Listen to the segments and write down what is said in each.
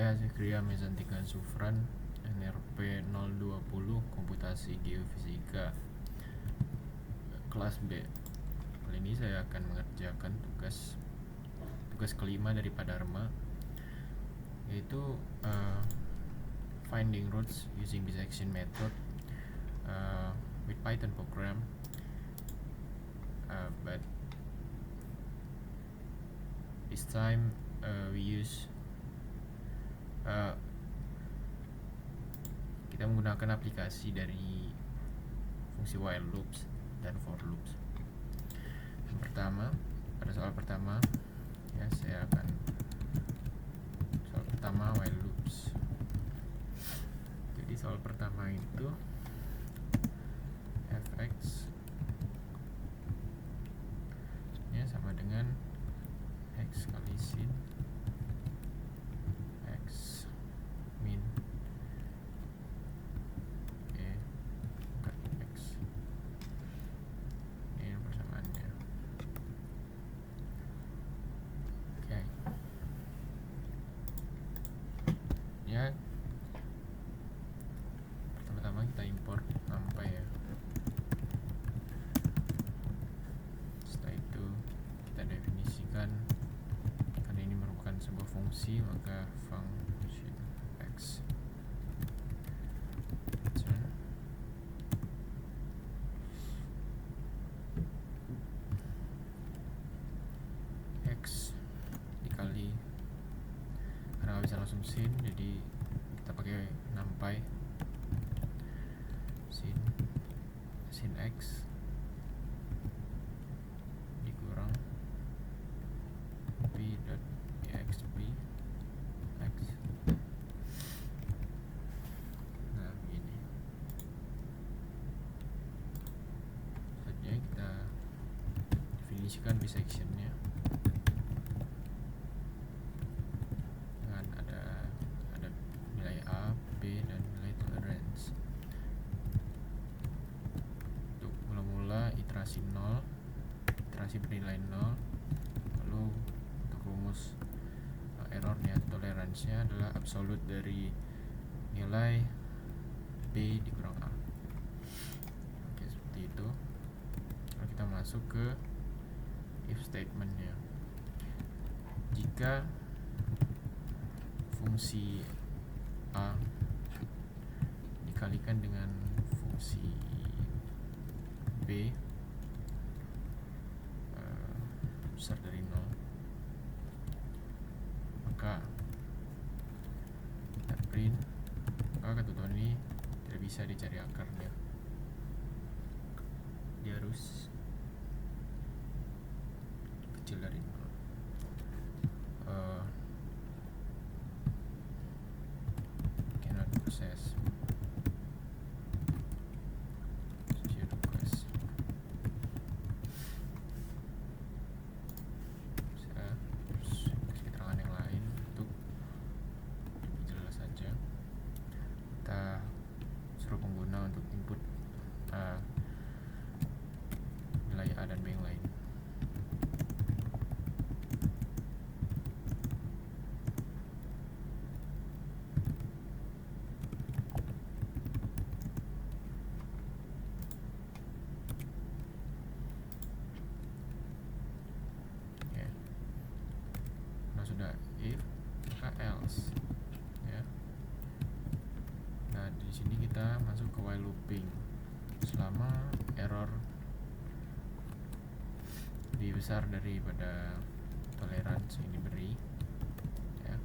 Saya Zikria Mezantika Zufran, NRP 020 Komputasi Geofisika kelas B. Kali ini saya akan mengerjakan tugas kelima dari Dharma, yaitu finding routes using bisection method with Python program, but this time we use kita menggunakan aplikasi dari fungsi while loops dan for loops. Yang pertama, pada soal pertama ya, saya akan soal pertama while loops. Jadi soal pertama itu fx nya sama dengan x kali sin x min kali x. Ini persamaannya. Oke. Ya, pertama-tama kita import NumPy ya. Setelah itu kita definisikan, karena ini merupakan sebuah fungsi, maka function x x dikali, karena nggak bisa langsung sin, jadi kita pakai NumPy, sin x dikurang p.exp x. Nah, begini saja kita definisikan bisectionnya dengan ada nilai a, b, dan nilai tolerance. Untuk mula-mula iterasi bernilai 0, lalu untuk rumus errornya, toleransinya adalah absolut dari nilai b dikurang a. Oke, seperti itu. Lalu kita masuk ke if statementnya. Jika fungsi a dikalikan dengan fungsi b besar dari 0, maka kita print, maka ketentuan ini tidak bisa dicari akarnya, dia harus kecil dari 0. Cannot process request. Saya kasih keterangan yang lain untuk lebih jelas saja. Kita suruh pengguna untuk input nilai a dan b yang lain. Sudah if, maka else ya. Nah, di sini kita masuk ke while looping selama error lebih besar daripada toleransi yang diberi ya,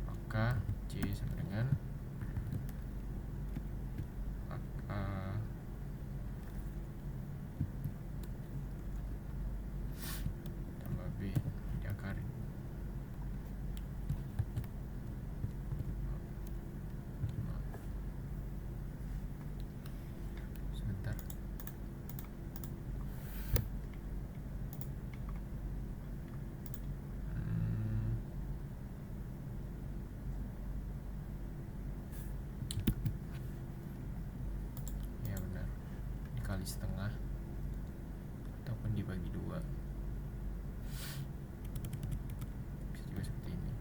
maka c sama dengan tambah b diakarin. Sebentar. Ya benar, dikali setengah ataupun dibagi 2, bisa juga seperti ini.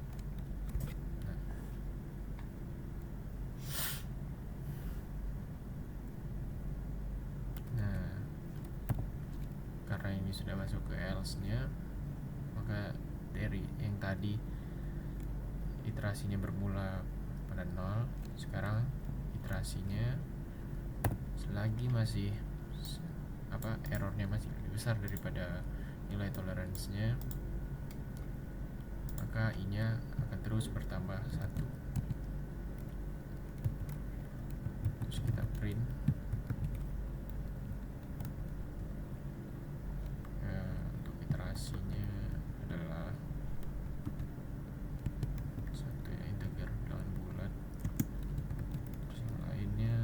ini sudah masuk ke else nya, maka dari yang tadi iterasinya bermula pada 0, sekarang iterasinya selagi masih errornya masih lebih besar daripada nilai toleransinya, maka i-nya akan terus bertambah 1. Terus kita print untuk iterasinya adalah satu yang integer bilangan bulat, terus yang lainnya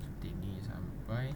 seperti ini sampai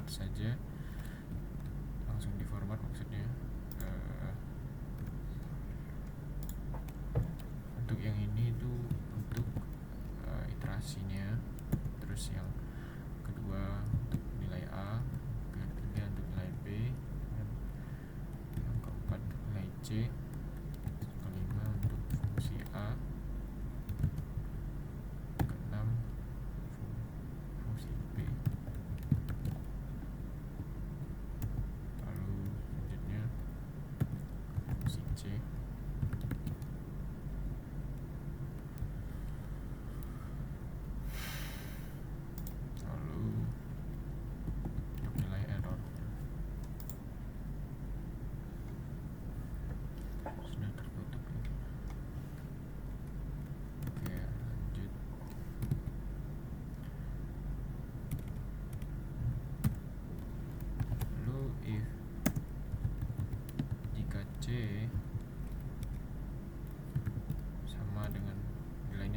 saja, langsung di format maksudnya. Untuk yang ini itu untuk iterasinya, terus yang kedua untuk nilai A, yang ketiga untuk nilai B, yang keempat untuk nilai C, kelima untuk fungsi A, keenam fungsi B.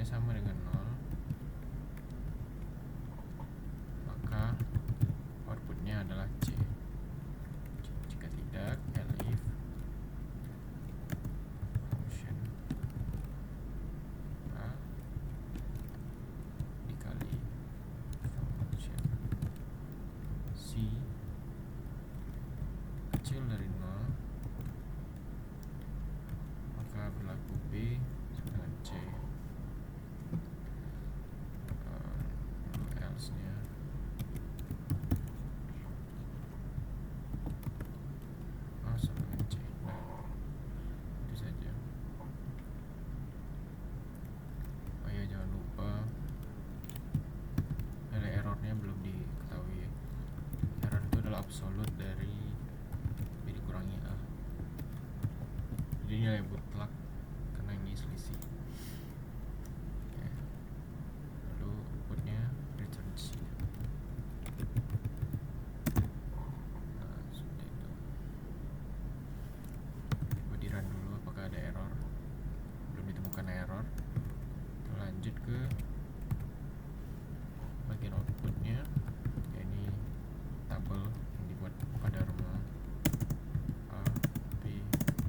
Sama dengan 0, maka outputnya adalah C. Jika tidak, elif function A dikali function C kecil dari 0, maka berlaku B dengan C. Absolut dari B dikurangi A, jadi nilai mutlak karena ini selisih. Lalu outputnya return C. Seperti itu. Coba di run dulu apakah ada error. Belum ditemukan error. Kita lanjut ke bagian outputnya, yakni tabel buat pada rumah A, B,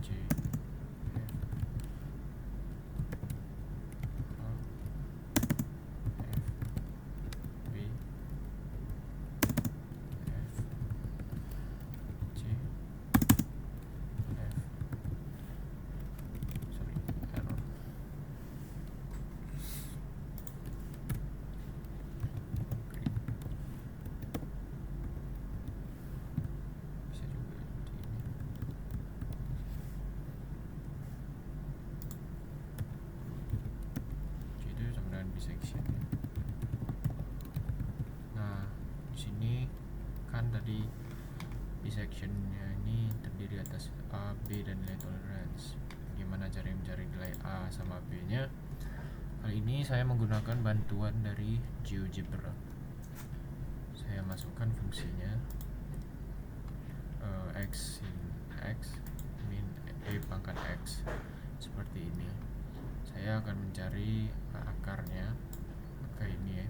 C, F, A, F, B, F, C, F. Sorry, error. Section. Nah, di sini kan tadi sectionnya ini terdiri atas A, B dan nilai tolerance. Gimana cara mencari nilai A sama B nya? Kali ini saya menggunakan bantuan dari GeoGebra. Saya masukkan fungsinya x sin x min a pangkat x seperti ini. Saya akan mencari akarnya, maka ini ya,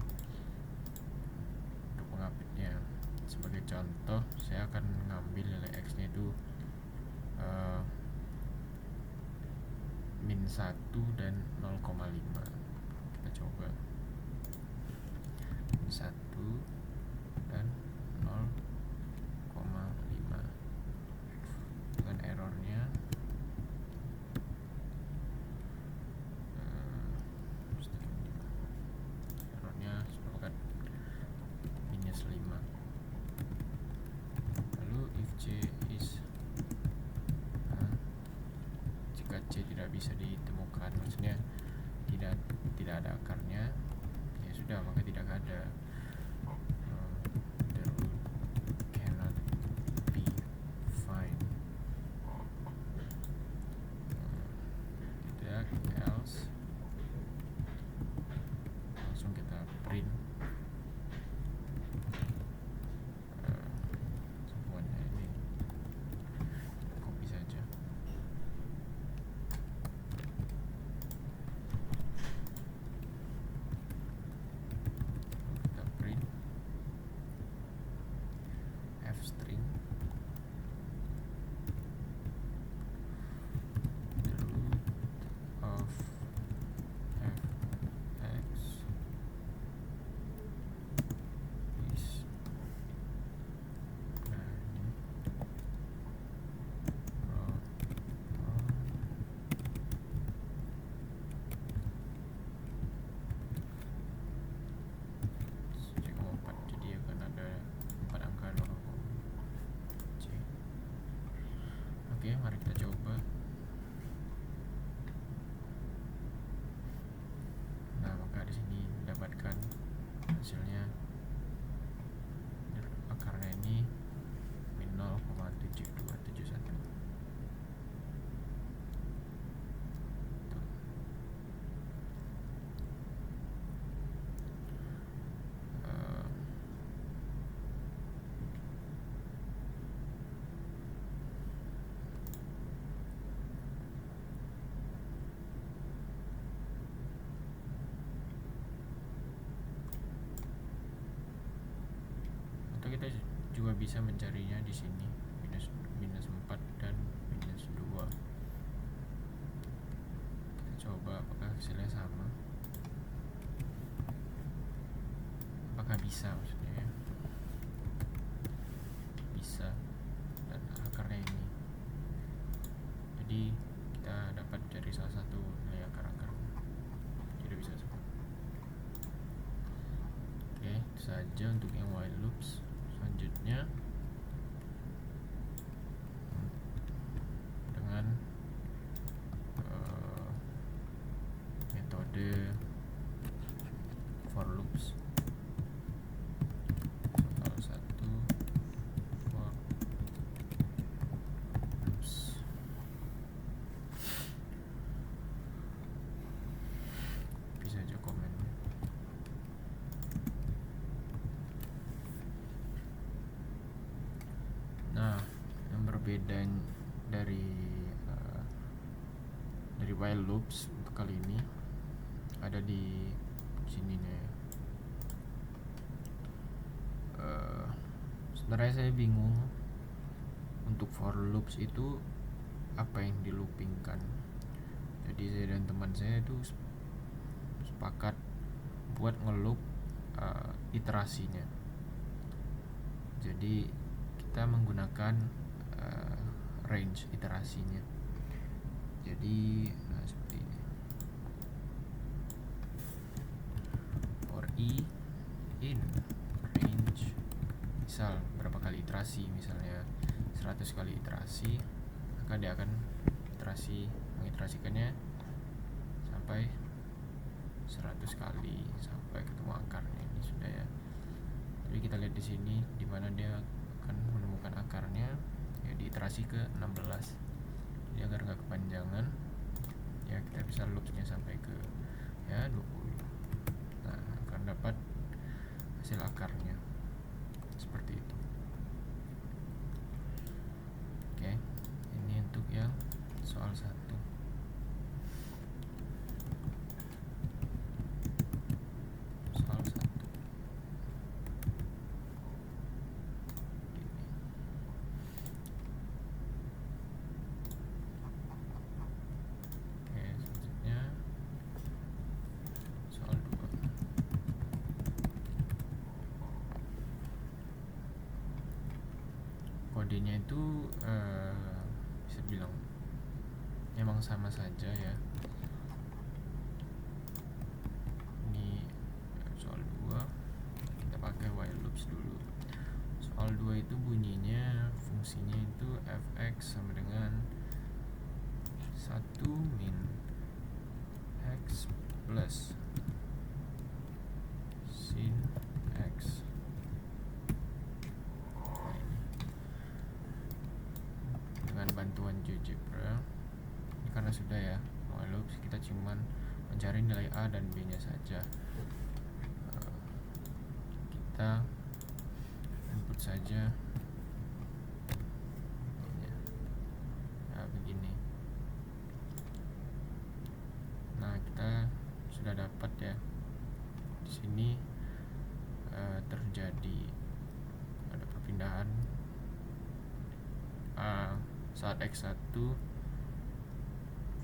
contoh saya akan ngambil nilai X nya itu min 1 dan 0,5. Kita coba min 1 dan 0,5 dengan errornya sepakat minus 5. Lalu if C is jika C tidak bisa ditemukan, maksudnya tidak ada akarnya, ya sudah, maka tidak ada. The root cannot be find. Tidak, else. Langsung kita print semuanya. Ini copy saja. Kita print f string the root of fx is jadi akan ada 4 angka 0, C. Oke, mari kita coba. Nah, maka di sini dapatkan hasilnya akarnya ini min 0,7271. Atau kita juga bisa mencarinya di sini minus 4 dan minus 2. Kita coba apakah hasilnya sama, apakah bisa, maksudnya ya. Bisa, dan akarnya ini. Jadi kita dapat dari salah satu nilai akar-akar, tidak bisa semua. Oke, itu saja untuk yang while loops. Selanjutnya dengan metode for loops. Salah satu for loops. Bisa aja komen. Nah, yang berbeda dari while loops untuk kali ini ada di sini nih. Sebenarnya saya bingung untuk for loops itu apa yang di loopingkan. Jadi saya dan teman saya itu sepakat buat ngeloop iterasinya. Jadi kita menggunakan range iterasinya. Jadi seperti ini. For i in range, misal berapa kali iterasi, misalnya 100 kali iterasi, maka dia akan mengiterasikannya sampai 100 kali sampai ketemu akarnya. Ini sudah ya. Jadi kita lihat di sini di mana dia akan menemukan akarnya, ya diiterasi ke 16. Jadi agar nggak kepanjangan, ya kita bisa loopsnya sampai ke ya 20. Nah, akan dapat hasil akarnya seperti itu. Oke, ini untuk yang soal 1. Soal 1. kodenya itu bisa bilang memang sama saja ya. Ini soal 2, kita pakai while loops dulu. Soal 2 itu bunyinya fungsinya itu fx sama dengan 1 min x plus sin x. Nah, ini dengan bantuan GeoGebra, ini karena sudah ya while loops, kita cuman mencari nilai a dan b nya saja. Kita input saja ya, begini. Nah, kita sudah dapat ya, di sini terjadi ada perpindahan saat x1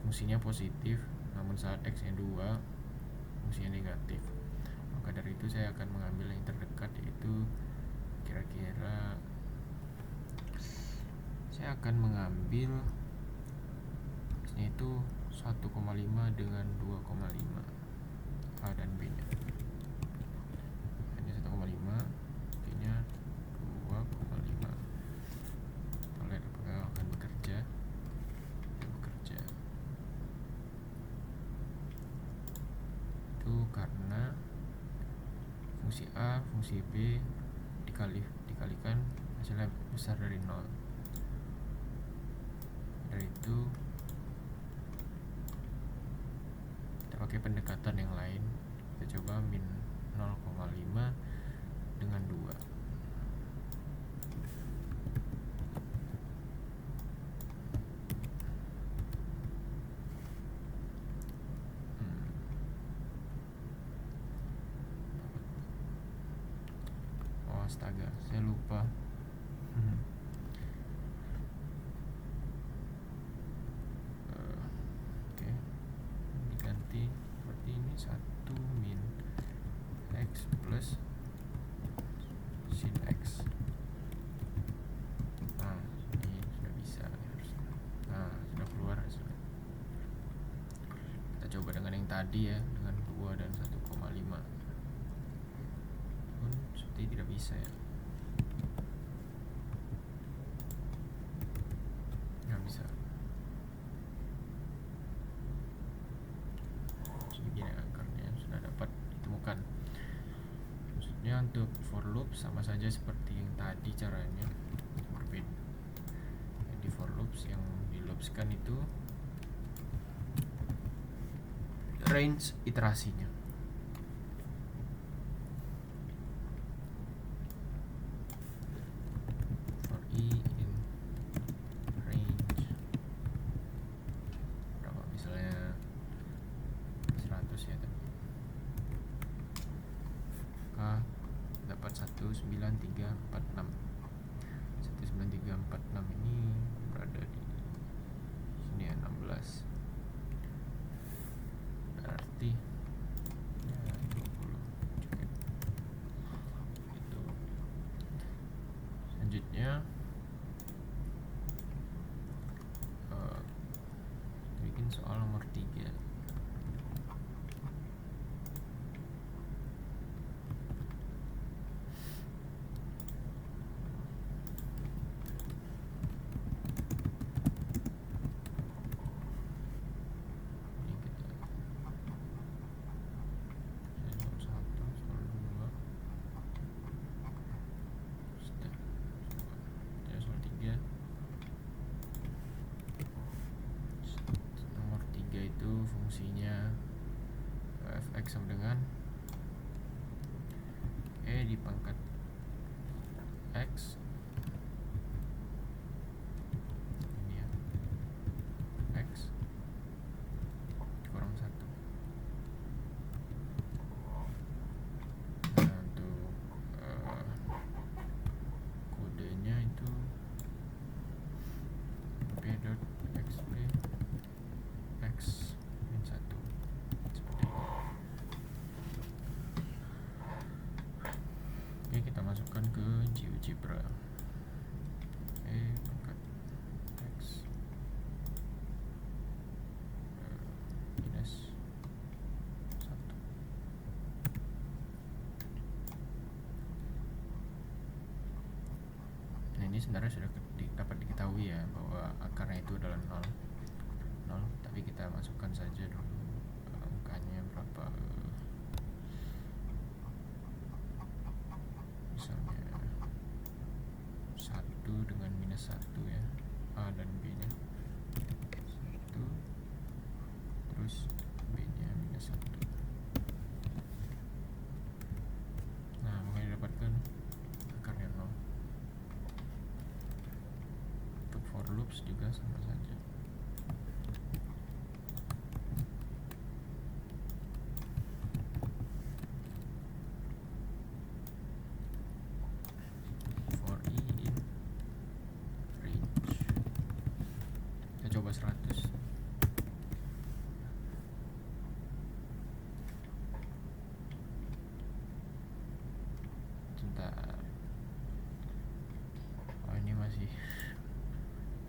fungsinya positif, namun saat x-nya 2 fungsinya negatif. Maka dari itu saya akan mengambil yang terdekat, yaitu kira-kira saya akan mengambil x-nya itu 1,5 dengan 2,5 a dan b nya. Hanya 1,5, b nya 2,5. Kita lihat apakah akan bekerja. Itu karena fungsi a, fungsi b dikalikan hasilnya besar dari 0. Dari itu kita pakai pendekatan yang lain. Kita coba min 0,5 dengan 2. Astaga, saya lupa. Oke, diganti seperti ini, 1 min x plus sin x. Nah, ini sudah bisa harusnya. Nah, sudah keluar hasilnya. Kita coba dengan yang tadi ya, dengan 2 dan 1,5. Seperti tidak bisa ya, nggak bisa. Segini akarnya sudah dapat ditemukan. Maksudnya untuk for loop sama saja seperti yang tadi caranya, berbeda. Di for loops yang di loopskan itu range iterasinya. Dapat 19346. 19346 ini berada di sini ya, 16. Berarti ya 20 cukup. Itu. Selanjutnya bikin soal nomor 3. Fungsinya fx sama dengan e di pangkat x, ini ya, x kurang 1. Nah, untuk kodenya itu p.xp x min 1. Oke, kita masukkan ke GeoGebra. sebenarnya sudah dapat diketahui ya bahwa akarnya itu adalah 0, tapi kita masukkan saja dulu angkanya berapa, misalnya 1 dengan minus 1 ya, A dan B nya 1, terus B nya minus 1. Nah, maka didapatkan akarnya 0. Untuk for loops juga sama saja. For i in range, kita coba 100. Sebentar, oh ini masih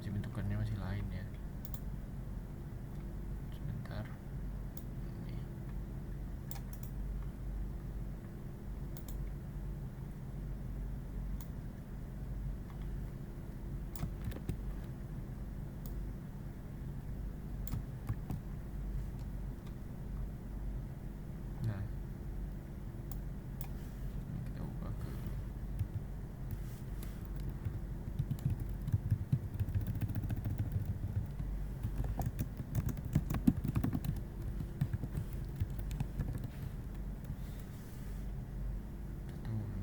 bentukannya masih lain ya. Sebentar, ini nah, ini kita ubah ke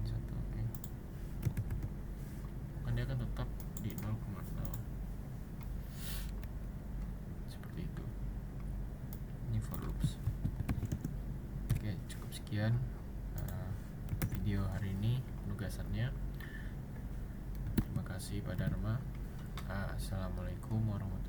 satu, oke. Kan dia akan tetap di 0,0 seperti itu. Ini for loops. Oke, cukup sekian video hari ini penugasannya. Terima kasih Pak Dharma. Assalamualaikum warahmatullahi wabarakatuh.